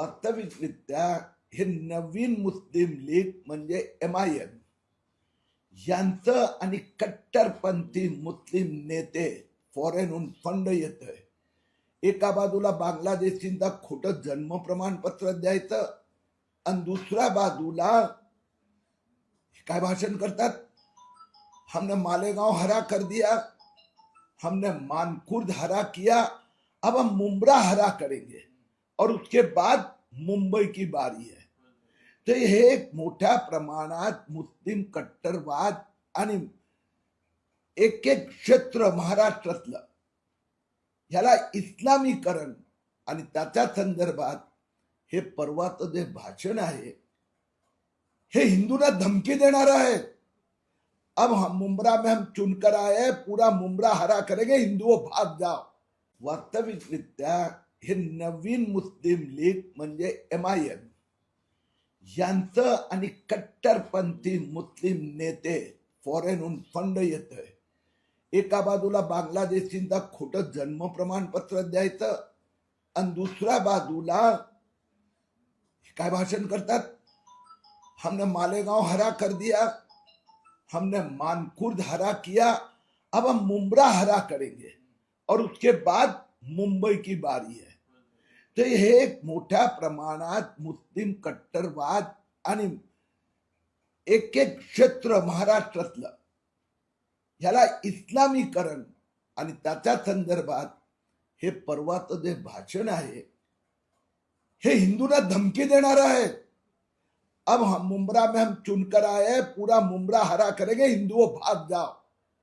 वास्तविकरित्या हे नवीन मुस्लिम लीग म्हणजे MIM यांचं आणि कट्टरपंथी मुस्लिम नेते फॉरेनहून फंड येतोय. एका बाजूला बांगलादेशींना खोटं जन्म प्रमाणपत्र द्यायचं आणि दुसऱ्या बाजूला काय भाषण करतात, हमने मालेगांव हरा कर दिया, हमने मानकुर्द हरा किया, अब हम मुंब्रा हरा करेंगे और उसके बाद मुंबई की बारी है. तर हे एक मोठ्या प्रमाणात मुस्लिम कट्टरवाद आणि एक एक क्षेत्र महाराष्ट्रातलं ह्याला इस्लामीकरण आणि त्याच्या संदर्भात हे परवाचं जे भाषण आहे हे हिंदूंना धमकी देणार आहे. अब हम मुंब्रा में हम चुनकर आए, पूरा मुंब्रा हरा करेंगे, हिंदुओं भाग जाओ. वास्तविकरित्या हे नवीन मुस्लिम लीग म्हणजे MIM यांचं आणि कट्टरपंथी मुस्लिम नेते फॉरेनहून फंड येतोय. एका बाजूला बांगलादेशींना खोटं जन्म प्रमाणपत्र द्यायचं आणि दुसऱ्या बाजूला काय भाषण करतात, हमने मालेगांव हरा कर दिया, हमने मानकुर्द हरा किया, अब हम मुंब्रा हरा करेंगे और उसके बाद मुंबई की बारी है. तर हे एक मोठ्या प्रमाणात मुस्लिम कट्टरवाद आणि एक एक क्षेत्र महाराष्ट्रातलं ह्याला इस्लामीकरण आणि त्याच्या संदर्भात हे परवाचं जे भाषण आहे हे हिंदूंना धमकी देणार आहे. अब हम मुंब्रा में हम चुनकर आए, पूरा मुंब्रा हरा करेंगे, हिंदुओं भाग जाओ.